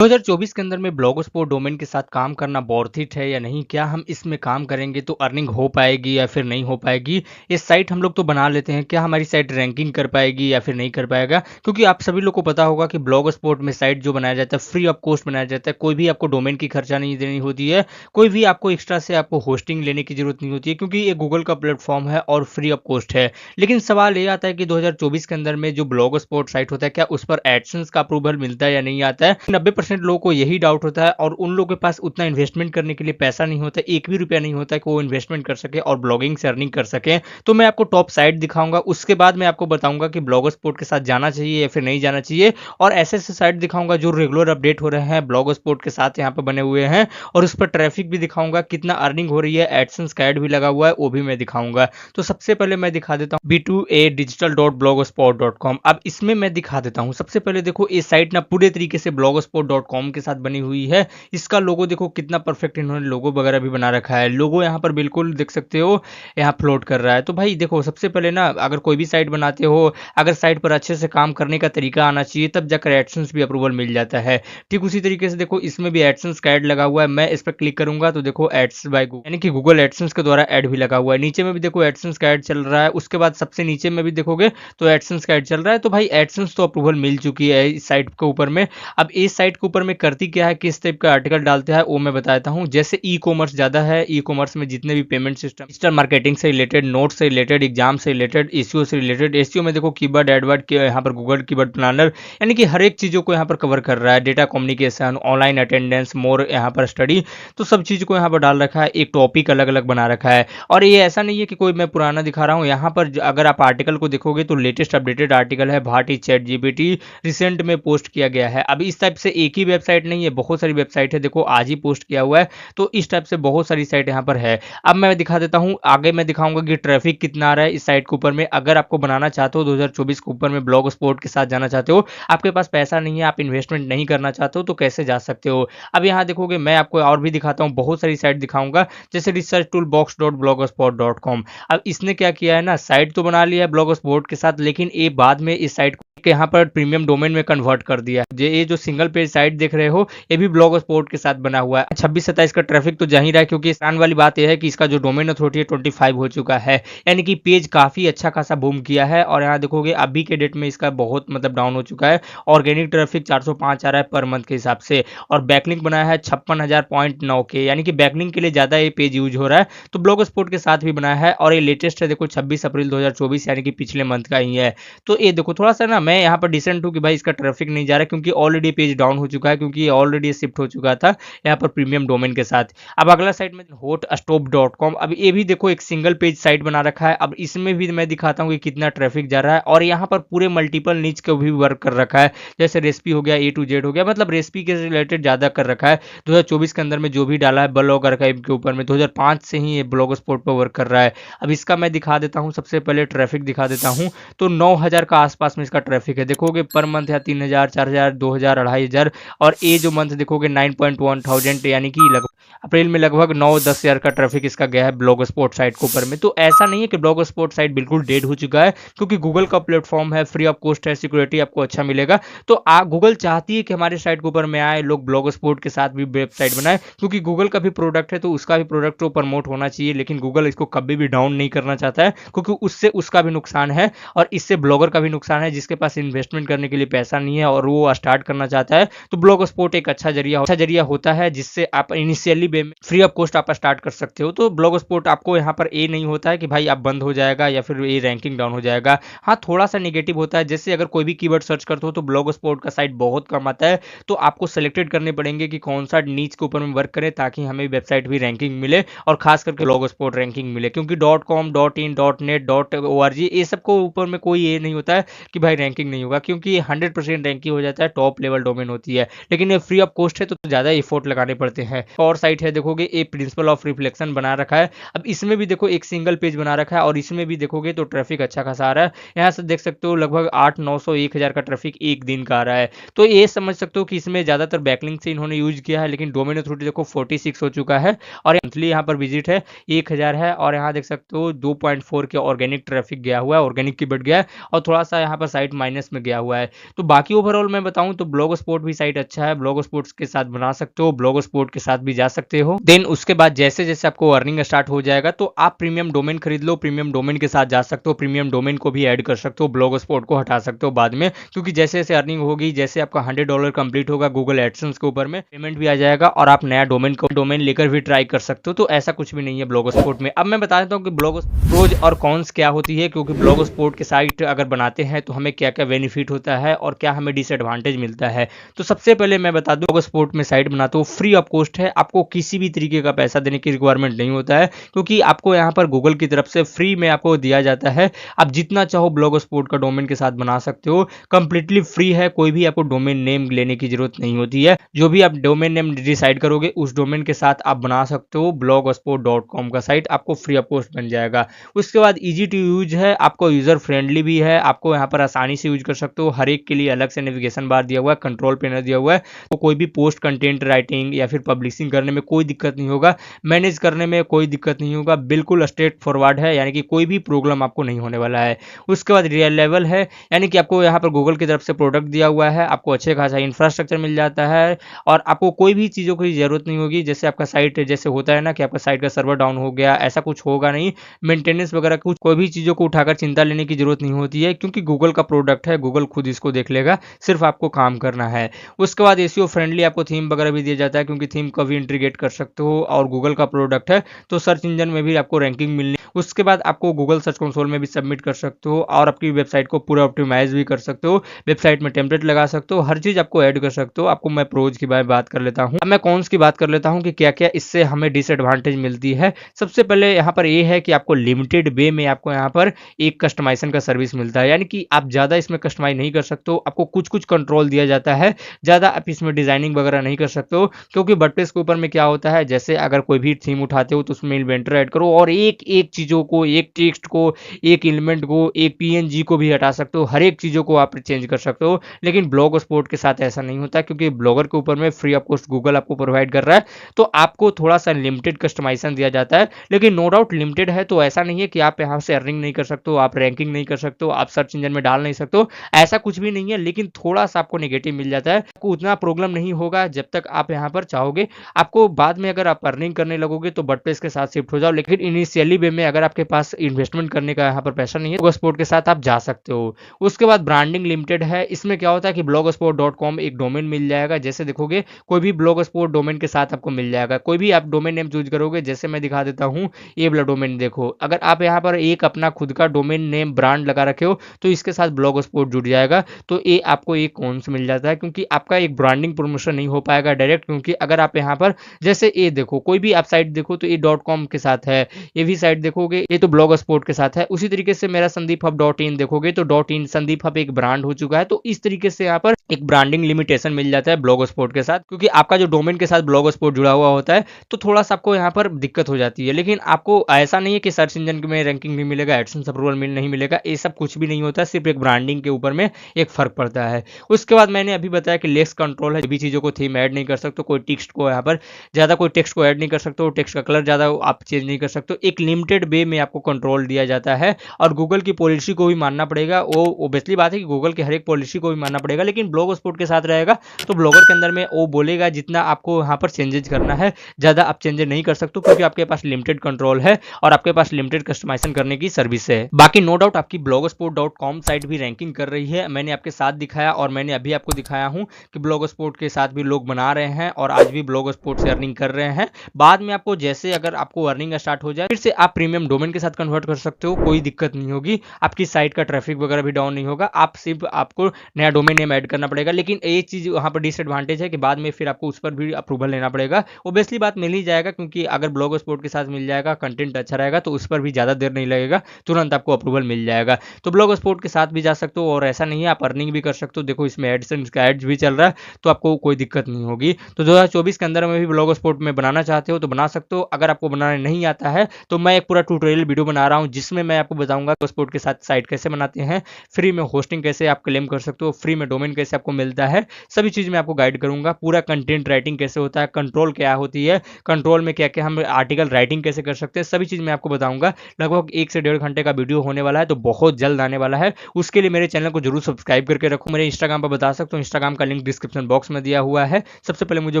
2024 के अंदर में ब्लॉग स्पॉट डोमेन के साथ काम करना वर्थ इट है या नहीं? क्या हम इसमें काम करेंगे तो अर्निंग हो पाएगी या फिर नहीं हो पाएगी? ये साइट हम लोग तो बना लेते हैं, क्या हमारी साइट रैंकिंग कर पाएगी या फिर नहीं कर पाएगा? क्योंकि आप सभी लोग को पता होगा कि ब्लॉग स्पॉट में साइट जो बनाया जाता है फ्री ऑफ कॉस्ट बनाया जाता है। कोई भी आपको डोमेन की खर्चा नहीं देनी होती है, कोई भी आपको एक्स्ट्रा से आपको होस्टिंग लेने की जरूरत नहीं होती है, क्योंकि ये गूगल का प्लेटफॉर्म है और फ्री ऑफ कॉस्ट है। लेकिन सवाल ये आता है कि 2024 के अंदर में जो ब्लॉग स्पॉट साइट होता है, क्या उस पर एडसेंस का अप्रूवल मिलता है या नहीं आता है? 90% लोगों को यही डाउट होता है और उन लोगों के पास उतना इन्वेस्टमेंट करने के लिए पैसा नहीं होता, एक भी रुपया नहीं होता कि वो इन्वेस्टमेंट कर सके और ब्लॉगिंग से अर्निंग कर सके। तो मैं आपको टॉप साइट दिखाऊंगा, उसके बाद मैं आपको बताऊंगा कि ब्लॉग स्पॉट के साथ जाना चाहिए या फिर नहीं जाना चाहिए, और ऐसे ऐसे साइट दिखाऊंगा जो रेगुलर अपडेट हो रहे हैं ब्लॉग स्पॉट के साथ यहाँ पे बने हुए हैं, और उस पर ट्रैफिक भी दिखाऊंगा, कितना अर्निंग हो रही है, एडसेंस का ऐड भी लगा हुआ है वो भी मैं दिखाऊंगा। तो सबसे पहले मैं दिखा देता हूँ b2adigital.blogspot.com। अब इसमें मैं दिखा देता हूँ, सबसे पहले देखो ये साइट ना पूरे तरीके से blogspot.com के साथ बनी हुई है। इसका लोगो देखो कितना परफेक्ट इन्होंने लोगो वगैरह भी बना रखा है। लोगो यहाँ पर बिल्कुल देख सकते हो, यहाँ फ्लोट कर रहा है। तो भाई देखो, सबसे पहले ना अगर कोई भी साइट बनाते हो, अगर साइट पर अच्छे से काम करने का तरीका आना चाहिए, तब जाकर एडसेंस भी अप्रूवल मिल जाता है। ठीक उसी तरीके से देखो इसमें भी एडसेंस का ऐड लगा हुआ है। मैं इस पर क्लिक करूंगा तो देखो एड्स बाय गूगल, यानी कि गूगल एडसेंस के द्वारा ऐड भी लगा हुआ है। नीचे में भी देखो एडसेंस का ऐड चल रहा है। उसके बाद सबसे नीचे में भी देखोगे तो एडसेंस का ऐड चल रहा है। तो भाई एडसेंस तो अप्रूवल मिल चुकी है इस साइट के ऊपर में। अब इस साइट के ऊपर में करती क्या है, किस टाइप का आर्टिकल डालते हैं वो मैं बताता हूँ। जैसे ई कॉमर्स ज्यादा है, ई कॉमर्स में जितने भी पेमेंट सिस्टम, डिजिटल मार्केटिंग से रिलेटेड, नोट से रिलेटेड, एग्जाम से रिलेटेड, एसईओ से रिलेटेड। एसईओ में देखो कीवर्ड एडवर्ड के यहाँ पर गूगल कीवर्ड प्लानर, यानी कि हर एक चीजों को यहाँ पर कवर कर रहा है। डेटा कम्युनिकेशन, ऑनलाइन अटेंडेंस, मोर यहाँ पर स्टडी, तो सब चीज को यहाँ पर डाल रखा है। एक टॉपिक अलग अलग बना रखा है। और ये ऐसा नहीं है कि कोई मैं पुराना दिखा रहा हूँ, यहाँ पर अगर आप आर्टिकल को देखोगे तो लेटेस्ट अपडेटेड आर्टिकल है। भाटी चैट जीपीटी रिसेंट में पोस्ट किया गया है। अब इस टाइप से एक ही वेबसाइट नहीं है, बहुत सारी वेबसाइट है। देखो आज ही पोस्ट किया हुआ है, तो इस टाइप से बहुत सारी साइट यहाँ पर है। अब मैं दिखा देता हूँ, आगे मैं दिखाऊंगा कि ट्रैफिक कितना आ रहा है इस साइट के ऊपर में। अगर आपको बनाना चाहते हो 2024 के ऊपर में, ब्लॉग स्पॉट के साथ जाना चाहते हो, आपके पास पैसा नहीं है, आप इन्वेस्टमेंट नहीं करना चाहते हो, तो कैसे जा सकते हो। अब यहाँ देखोगे, मैं आपको और भी दिखाता हूँ, बहुत सारी साइट दिखाऊंगा, जैसे रिसर्च टूल box.blogspot.com। अब इसने क्या किया है ना, साइट तो बना लिया है ब्लॉग स्पॉट के साथ, लेकिन ये बाद में इस साइट को यहाँ पर प्रीमियम डोमेन में कन्वर्ट कर दिया है। ये जो सिंगल पेज साइट देख रहे हो, ये भी ब्लॉग स्पॉट के साथ बना हुआ है। 26-27 का ट्रैफिक तो जा ही रहा है, क्योंकि आसान वाली बात यह है कि इसका जो डोमेन अथॉरिटी है 25 हो चुका है, यानी कि पेज काफी अच्छा खासा बूम किया है। और यहाँ देखोगे अभी के डेट में इसका बहुत मतलब डाउन हो चुका है। ऑर्गेनिक ट्रैफिक 405 आ रहा है पर मंथ के हिसाब से, और बैकलिंक बनाया है 56,000.9 के, यानी कि बैकलिंक के लिए ज्यादा ये पेज यूज हो रहा है। तो ब्लॉग स्पॉट के साथ भी बनाया है, और ये लेटेस्ट है देखो 26 अप्रैल 2024, यानी कि पिछले मंथ का ही है। तो ये देखो थोड़ा सा ना, मैं यहाँ पर डिसेंट हूँ कि भाई इसका ट्रैफिक नहीं जा रहा है, क्योंकि ऑलरेडी पेज डाउन हो चुका है, क्योंकि ये ऑलरेडी शिफ्ट हो चुका था यहाँ पर प्रीमियम डोमेन के साथ। अब अगला साइट में hotstop.com। अब ये भी देखो एक सिंगल पेज साइट बना रखा है। अब इसमें भी मैं दिखाता हूँ कि कितना ट्रैफिक जा रहा है, और यहाँ पर पूरे मल्टीपल नीच को भी वर्क कर रखा है। जैसे रेसिपी हो गया, ए टू जेड हो गया, मतलब रेसिपी के रिलेटेड ज्यादा कर रखा है। 2024 के अंदर में जो भी डाला है ब्लॉग आर्काइव के ऊपर में, 2005 से ही ये ब्लॉग स्पॉट पर वर्क कर रहा है। अब इसका मैं दिखा देता हूँ, सबसे पहले ट्रैफिक दिखा देता हूँ। तो 9,000 का आसपास में इसका ट्रैफिक है। देखोगे पर मंथ या 3,000, 4,000, 2,000, 2,500, और ये जो मंथ देखोगे 9.1 थाउजेंड, यानी कि लगभग अप्रैल में लगभग 9-10 हज़ार का ट्रैफिक इसका गया है ब्लॉग स्पॉट साइट के ऊपर में। तो ऐसा नहीं है कि ब्लॉग स्पॉट साइट बिल्कुल डेड हो चुका है, क्योंकि गूगल का प्लेटफॉर्म है, फ्री ऑफ कॉस्ट है, सिक्योरिटी आपको अच्छा मिलेगा। तो गूगल चाहती है कि हमारे साइट के ऊपर में आए लोग, ब्लॉग स्पॉट के साथ भी वेबसाइट बनाए, क्योंकि गूगल का भी प्रोडक्ट है, तो उसका भी प्रोडक्ट तो प्रमोट होना चाहिए। लेकिन गूगल इसको कभी भी डाउन नहीं करना चाहता है, क्योंकि उससे उसका भी नुकसान है, और इससे ब्लॉगर का भी नुकसान है, जिसके पास इन्वेस्टमेंट करने के लिए पैसा नहीं है और वो स्टार्ट करना चाहता है। तो ब्लॉग स्पॉट एक अच्छा जरिया होता है, जिससे आप इनिशियली फ्री ऑफ कॉस्ट आप स्टार्ट कर सकते हो। तो ब्लॉग स्पॉट आपको यहाँ पर ये नहीं होता है कि भाई आप बंद हो जाएगा या फिर ये रैंकिंग डाउन हो जाएगा। हाँ, थोड़ा सा नेगेटिव होता है, जैसे अगर कोई भी कीवर्ड सर्च करते हो तो ब्लॉग स्पॉट का साइट बहुत कम आता है, तो आपको सेलेक्टेड करने पड़ेंगे कि कौन सा नीच के ऊपर में वर्क करें, ताकि हमें वेबसाइट भी रैंकिंग मिले, और खास करके ब्लॉग स्पॉट रैंकिंग मिले। क्योंकि .com, .in, .net, .org ये सबको ऊपर में कोई ये नहीं होता है कि भाई रैंकिंग नहीं होगा, क्योंकि 100% रैंकिंग हो जाता है, टॉप लेवल डोमेन होती है। लेकिन ये फ्री ऑफ कॉस्ट है, तो ज़्यादा एफोर्ट लगाने पड़ते हैं। और साइट है देखोगे, ये प्रिंसिपल ऑफ रिफ्लेक्शन बना रखा है। अब इसमें भी देखो एक सिंगल पेज बना रखा है, और इसमें भी देखोगे तो ट्रैफिक अच्छा खासा आ रहा है। यहाँ से देख सकते हो लगभग 800-900 1,000 का ट्रैफिक एक दिन का आ रहा है। तो ये समझ सकते हो कि इसमें ज़्यादातर बैकलिंक से इन्होंने यूज किया है। लेकिन डोमेन अथॉरिटी देखो 46 हो चुका है, और मंथली यहाँ पर विजिट है 1,000 है, और यहाँ देख सकते हो 2.4 के ऑर्गेनिक ट्रैफिक गया हुआ है, ऑर्गेनिक की बढ़ गया है, और थोड़ा सा यहाँ पर साइट माइनस में गया हुआ है। तो बाकी ओवरऑल मैं बताऊं तो ब्लॉग स्पॉट भी साइट साइट अच्छा है, ब्लॉग स्पॉट के साथ बना सकते हो, ब्लॉग स्पॉट के साथ भी जा सकते हो। देन उसके बाद जैसे जैसे आपको अर्निंग स्टार्ट हो जाएगा तो आप प्रीमियम डोमेन खरीद लो, प्रीमियम डोमेन के साथ जा सकते हो, प्रीमियम डोमेन को भी ऐड कर सकते हो, ब्लॉग स्पॉट को हटा सकते हो बाद में, क्योंकि जैसे जैसे अर्निंग होगी, जैसे आपका $100 कंप्लीट होगा गूगल एडसेंस के ऊपर में पेमेंट भी आ जाएगा और आप नया डोमेन लेकर भी ट्राई कर सकते हो। तो ऐसा कुछ भी नहीं है ब्लॉग स्पॉट में। अब मैं बता देता हूँ कि ब्लॉग प्रोज और कॉन्स क्या होती है, क्योंकि ब्लॉग स्पॉट के साइट अगर बनाते हैं तो हमें क्या क्या बेनिफिट होता है और क्या हमें डिसएडवांटेज मिलता है। तो सबसे पहले मैं बता दूं, ब्लॉग स्पॉट में साइट बनाते हो फ्री ऑफ कॉस्ट है, आपको किसी भी तरीके का पैसा देने की रिक्वायरमेंट नहीं होता है, क्योंकि आपको यहाँ पर गूगल की तरफ से फ्री में आपको दिया जाता है। आप जितना चाहो ब्लॉग स्पॉट का डोमेन के साथ बना सकते हो, कंप्लीटली फ्री है, कोई भी आपको डोमेन नेम लेने की जरूरत नहीं होती है। जो भी आप डोमेन नेम डिसाइड करोगे उस डोमेन के साथ आप बना सकते हो blogspot.com का साइट, आपको फ्री ऑफ कॉस्ट बन जाएगा। उसके बाद इजी टू यूज है, आपको यूजर फ्रेंडली भी है, आपको यहाँ पर आसानी से यूज कर सकते हो, हर एक के लिए अलग से नेविगेशन बार दिया हुआ है, कंट्रोल पैनल दिया हुआ है, तो कोई भी पोस्ट कंटेंट राइटिंग या फिर पब्लिशिंग करने में कोई दिक्कत नहीं होगा, मैनेज करने में कोई दिक्कत नहीं होगा, बिल्कुल स्ट्रेट फॉरवर्ड है, यानी कि कोई भी प्रॉब्लम आपको नहीं होने वाला है। उसके बाद रियल लेवल है, यानी कि आपको यहाँ पर गूगल की तरफ से प्रोडक्ट दिया हुआ है, आपको अच्छे खासा इंफ्रास्ट्रक्चर मिल जाता है और आपको कोई भी चीज़ों की जरूरत नहीं होगी। जैसे आपका साइट जैसे होता है ना कि आपका साइट का सर्वर डाउन हो गया, ऐसा कुछ होगा नहीं, मेंटेनेंस वगैरह कुछ कोई भी चीज़ों को उठाकर चिंता लेने की जरूरत नहीं होती है, क्योंकि गूगल का प्रोडक्ट है, गूगल खुद इसको देख लेगा, सिर्फ आपको काम करना है। उसके बाद एसईओ फ्रेंडली आपको थीम वगैरह भी दिया जाता है, क्योंकि थीम को भी इंटीग्रेट कर सकते हो और गूगल का प्रोडक्ट है तो सर्च इंजन में भी आपको रैंकिंग मिलनी। उसके बाद आपको गूगल सर्च कंसोल में भी सबमिट कर सकते हो और आपकी वेबसाइट को पूरा ऑप्टिमाइज भी कर सकते हो, वेबसाइट में टेम्पलेट लगा सकते हो, हर चीज आपको ऐड कर सकते हो। आपको मैं प्रोज की बात कर लेता हूँ, अब मैं कॉन्स की बात कर लेता हूँ कि क्या क्या इससे हमें डिसएडवांटेज मिलती है। सबसे पहले यहाँ पर ये है कि आपको लिमिटेड वे में आपको यहाँ पर एक कस्टमाइजेशन का सर्विस मिलता है, यानी कि आप ज्यादा इसमें कस्टमाइज नहीं कर सकते हो, आपको कुछ कुछ कंट्रोल दिया जाता है, ज्यादा आप इसमें डिजाइनिंग वगैरह नहीं कर सकते हो। क्योंकि वर्डप्रेस के ऊपर में क्या होता है, जैसे अगर कोई भी थीम उठाते हो तो उसमें इन्वेंटर ऐड करो और एक एक चीजों को, एक टेक्स्ट को, एक एलिमेंट को, एक पीएनजी को भी हटा सकते हो, हर एक चीजों को आप चेंज कर सकते हो। लेकिन ब्लॉग स्पॉट के साथ ऐसा नहीं होता, क्योंकि ब्लॉगर के ऊपर में फ्री ऑफ कॉस्ट गूगल आपको प्रोवाइड कर रहा है, तो आपको थोड़ा सा लिमिटेड कस्टमाइजेशन दिया जाता है। लेकिन नो डाउट लिमिटेड है, तो ऐसा नहीं है कि आप यहाँ से अर्निंग नहीं कर सकते हो, आप रैंकिंग नहीं कर सकते हो, आप सर्च इंजन में डाल नहीं सकते हो, ऐसा कुछ भी नहीं है। लेकिन थोड़ा सा आपको नेगेटिव मिल जाता है, आपको उतना प्रॉब्लम नहीं होगा जब तक आप यहाँ पर चाहोगे। आपको बाद में अगर आप अर्निंग करने लगोगे तो वर्डप्रेस के साथ शिफ्ट हो जाओ, लेकिन इनिशियली वे में अगर आपके पास इन्वेस्टमेंट करने का यहाँ पर पैसा नहीं है तो स्पॉट के साथ आप जा सकते हो। उसके बाद ब्रांडिंग लिमिटेड है, इसमें क्या होता है कि blogspot.com एक डोमेन मिल जाएगा, जैसे देखोगे कोई भी ब्लॉग स्पॉट डोमेन के साथ आपको मिल जाएगा, कोई भी आप डोमेन नेम चूज करोगे, जैसे मैं दिखा देता हूँ ये वाला डोमेन देखो, अगर आप यहाँ पर एक अपना खुद का डोमेन नेम ब्रांड लगा रखे हो तो इसके साथ ब्लॉग स्पॉट जुड़ जाएगा, तो ये आपको एक कौन से मिल जाता है, क्योंकि आपका एक ब्रांडिंग प्रमोशन नहीं हो पाएगा डायरेक्ट, क्योंकि अगर आप यहाँ पर जैसे ये देखो कोई भी आप साइट देखो तो ये .com के साथ है, ये भी साइट देखोगे ये तो ब्लॉग स्पॉट के साथ है। उसी तरीके से मेरा संदीप हब .in देखोगे तो .in संदीप हब एक ब्रांड हो चुका है, तो इस तरीके से यहाँ पर एक ब्रांडिंग लिमिटेशन मिल जाता है ब्लॉग स्पॉट के साथ, क्योंकि आपका जो डोमेन के साथ ब्लॉग स्पॉट जुड़ा हुआ होता है तो थोड़ा सा आपको यहाँ पर दिक्कत हो जाती है। लेकिन आपको ऐसा नहीं है कि सर्च इंजन में रैंकिंग नहीं मिलेगा, एडसेंस अप्रूवल नहीं मिलेगा, ये सब कुछ भी नहीं होता, सिर्फ एक ब्रांडिंग के ऊपर में एक फर्क पड़ता है। उसके बाद मैंने अभी बताया कि लेक्स कंट्रोल है, भी चीजों को थीम ऐड नहीं कर सकते, कोई टेक्स्ट को यहाँ पर ज्यादा कोई टेक्स्ट को ऐड नहीं कर सकते हो, टेक्स्ट का कलर ज्यादा आप चेंज नहीं कर सकते हो, एक लिमिटेड वे में आपको कंट्रोल दिया जाता है और गूगल की पॉलिसी को भी मानना पड़ेगा। वो ओब्वियसली बात है कि गूगल की हर एक पॉलिसी को भी मानना पड़ेगा, लेकिन ब्लॉग स्पॉट के साथ रहेगा तो ब्लॉगर के अंदर में वो बोलेगा जितना आपको यहाँ पर चेंजेस करना है, ज्यादा आप चेंजेस नहीं कर सकते, क्योंकि आपके पास लिमिटेड कंट्रोल है और आपके पास लिमिटेड कस्टमाइजेशन करने की सर्विस है। बाकी नो डाउट आपकी blogspot.com साइट भी रैंकिंग कर रही है, मैंने आपके साथ दिखाया और मैंने अभी आपको दिखाया हूं कि ब्लॉग स्पॉट के साथ भी लोग बना रहे हैं और आज भी ब्लॉग स्पॉट से अर्निंग कर रहे हैं। बाद में आपको जैसे अगर आपको अर्निंग स्टार्ट हो जाए फिर से आप प्रीमियम डोमेन के साथ कन्वर्ट कर सकते हो, कोई दिक्कत नहीं होगी, आपकी साइट का ट्रैफिक वगैरह भी डाउन नहीं होगा, आप सिर्फ आपको नया डोमेन नेम ऐड करना पड़ेगा। लेकिन एक चीज वहां पर डिसएडवांटेज है कि बाद में फिर आपको उस पर भी अप्रूवल लेना पड़ेगा, ओब्वियसली बात मिल ही जाएगा, क्योंकि अगर ब्लॉग स्पॉट के साथ मिल जाएगा, कंटेंट अच्छा रहेगा तो उस पर भी ज्यादा देर नहीं लगेगा, तुरंत आपको अप्रूवल मिल जाएगा। तो ब्लॉग स्पॉट के साथ भी जा सकते हो और ऐसा नहीं है आप अर्निंग भी कर सकते हो, देखो इसमें एडसेंस का एड्स भी चल रहा है तो आपको कोई दिक्कत नहीं होगी। तो 2024 के अंदर में भी ब्लॉग स्पॉट में बनाना चाहते हो तो बना सकते हो, अगर आपको बनाने नहीं आता है तो मैं एक पूरा पूरा ट्यूटोरियल वीडियो बना रहा हूँ, जिसमें मैं आपको बताऊंगा स्पोर्ट के साथ साइट कैसे बनाते हैं, फ्री में होस्टिंग कैसे आप क्लेम कर सकते हो, फ्री में डोमेन कैसे आपको मिलता है, सभी चीज़ मैं आपको गाइड करूंगा। पूरा कंटेंट राइटिंग कैसे होता है, कंट्रोल क्या होती है, कंट्रोल में क्या क्या हम आर्टिकल राइटिंग कैसे कर सकते हैं, सभी चीज़ मैं आपको बताऊंगा। लगभग 1 से 1.5 घंटे का वीडियो होने वाला है, तो बहुत जल्द आने वाला है। उसके लिए मेरे चैनल को जरूर सब्सक्राइब करके रखो। मेरे इंस्टाग्राम पर बता सकते हो, इंस्टाग्राम का लिंक डिस्क्रिप्शन बॉक्स में दिया हुआ है। सबसे पहले मुझे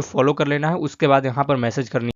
फॉलो कर लेना है, उसके बाद यहाँ पर मैसेज करनी